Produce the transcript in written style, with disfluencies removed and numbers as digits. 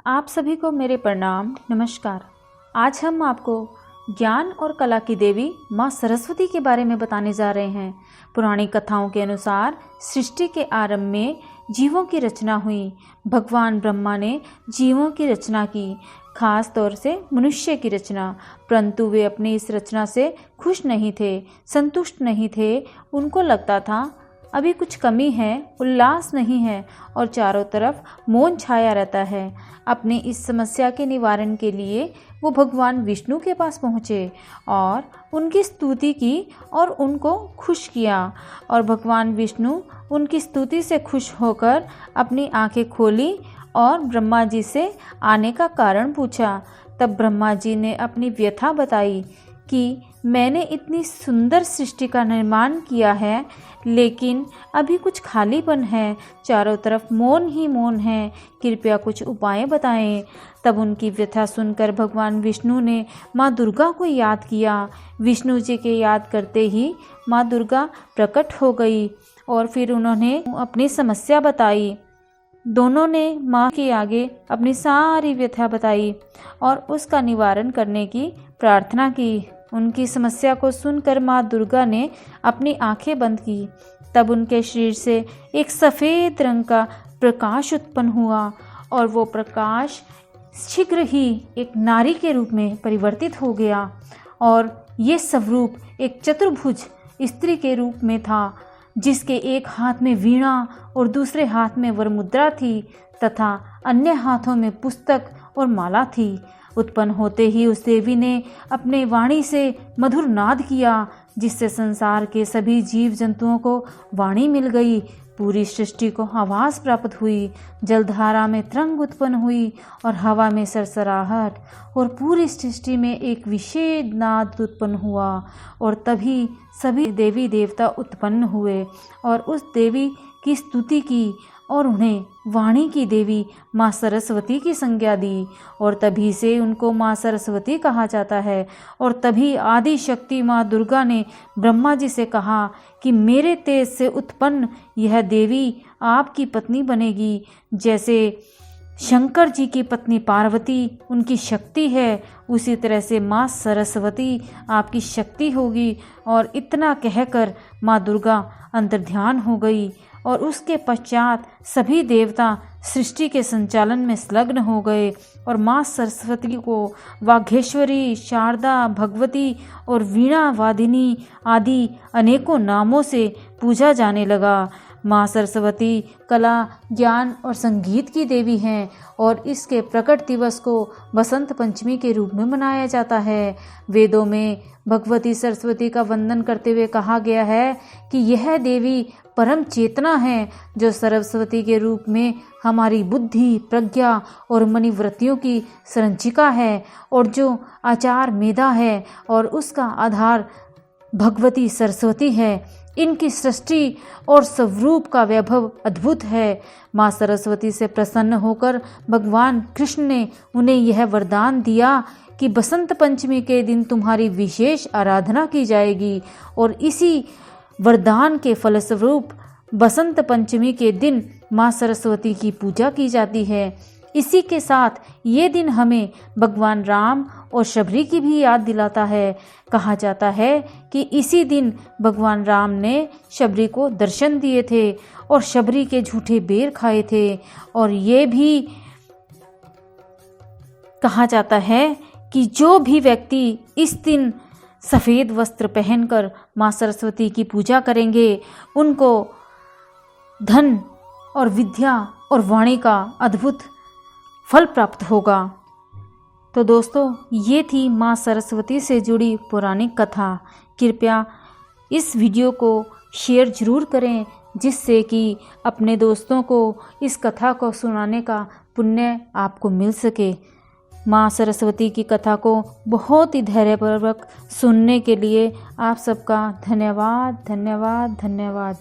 आप सभी को मेरे प्रणाम, नमस्कार। आज हम आपको ज्ञान और कला की देवी माँ सरस्वती के बारे में बताने जा रहे हैं। पुरानी कथाओं के अनुसार सृष्टि के आरंभ में जीवों की रचना हुई। भगवान ब्रह्मा ने जीवों की रचना की, खास तौर से मनुष्य की रचना, परंतु वे अपनी इस रचना से खुश नहीं थे, संतुष्ट नहीं थे। उनको लगता था अभी कुछ कमी है, उल्लास नहीं है और चारों तरफ मौन छाया रहता है। अपनी इस समस्या के निवारण के लिए वो भगवान विष्णु के पास पहुँचे और उनकी स्तुति की और उनको खुश किया। और भगवान विष्णु उनकी स्तुति से खुश होकर अपनी आंखें खोली और ब्रह्मा जी से आने का कारण पूछा। तब ब्रह्मा जी ने अपनी व्यथा बताई कि मैंने इतनी सुंदर सृष्टि का निर्माण किया है, लेकिन अभी कुछ खालीपन है, चारों तरफ मौन ही मौन है, कृपया कुछ उपाय बताएं। तब उनकी व्यथा सुनकर भगवान विष्णु ने माँ दुर्गा को याद किया। विष्णु जी के याद करते ही माँ दुर्गा प्रकट हो गई और फिर उन्होंने अपनी समस्या बताई। दोनों ने माँ के आगे अपनी सारी व्यथा बताई और उसका निवारण करने की प्रार्थना की। उनकी समस्या को सुनकर माँ दुर्गा ने अपनी आंखें बंद की। तब उनके शरीर से एक सफ़ेद रंग का प्रकाश उत्पन्न हुआ और वो प्रकाश शीघ्र ही एक नारी के रूप में परिवर्तित हो गया और ये स्वरूप एक चतुर्भुज स्त्री के रूप में था, जिसके एक हाथ में वीणा और दूसरे हाथ में वरमुद्रा थी तथा अन्य हाथों में पुस्तक और माला थी। उत्पन्न होते ही उस देवी ने अपने वाणी से मधुर नाद किया, जिससे संसार के सभी जीव जंतुओं को वाणी मिल गई। पूरी सृष्टि को आवाज़ प्राप्त हुई, जलधारा में तरंग उत्पन्न हुई और हवा में सरसराहट, और पूरी सृष्टि में एक विशेष नाद उत्पन्न हुआ। और तभी सभी देवी देवता उत्पन्न हुए और उस देवी की स्तुति की और उन्हें वाणी की देवी माँ सरस्वती की संज्ञा दी और तभी से उनको माँ सरस्वती कहा जाता है। और तभी आदि शक्ति माँ दुर्गा ने ब्रह्मा जी से कहा कि मेरे तेज से उत्पन्न यह देवी आपकी पत्नी बनेगी। जैसे शंकर जी की पत्नी पार्वती उनकी शक्ति है, उसी तरह से माँ सरस्वती आपकी शक्ति होगी। और इतना कहकर माँ दुर्गा अंतर्ध्यान हो गई और उसके पश्चात सभी देवता सृष्टि के संचालन में संलग्न हो गए और माँ सरस्वती को वाघेश्वरी, शारदा, भगवती और वीणा वादिनी आदि अनेकों नामों से पूजा जाने लगा। माँ सरस्वती कला, ज्ञान और संगीत की देवी हैं और इसके प्रकट दिवस को बसंत पंचमी के रूप में मनाया जाता है। वेदों में भगवती सरस्वती का वंदन करते हुए कहा गया है कि यह देवी परम चेतना है, जो सरस्वती के रूप में हमारी बुद्धि, प्रज्ञा और मनिवृत्तियों की संरचिका है और जो आचार मेधा है और उसका आधार भगवती सरस्वती है। इनकी सृष्टि और स्वरूप का वैभव अद्भुत है। माँ सरस्वती से प्रसन्न होकर भगवान कृष्ण ने उन्हें यह वरदान दिया कि बसंत पंचमी के दिन तुम्हारी विशेष आराधना की जाएगी और इसी वरदान के फलस्वरूप बसंत पंचमी के दिन माँ सरस्वती की पूजा की जाती है। इसी के साथ ये दिन हमें भगवान राम और शबरी की भी याद दिलाता है। कहा जाता है कि इसी दिन भगवान राम ने शबरी को दर्शन दिए थे और शबरी के झूठे बेर खाए थे। और ये भी कहा जाता है कि जो भी व्यक्ति इस दिन सफ़ेद वस्त्र पहनकर माँ सरस्वती की पूजा करेंगे, उनको धन और विद्या और वाणी का अद्भुत फल प्राप्त होगा। तो दोस्तों, ये थी माँ सरस्वती से जुड़ी पौराणिक कथा। कृपया इस वीडियो को शेयर ज़रूर करें, जिससे कि अपने दोस्तों को इस कथा को सुनाने का पुण्य आपको मिल सके। माँ सरस्वती की कथा को बहुत ही धैर्यपूर्वक सुनने के लिए आप सबका धन्यवाद, धन्यवाद, धन्यवाद।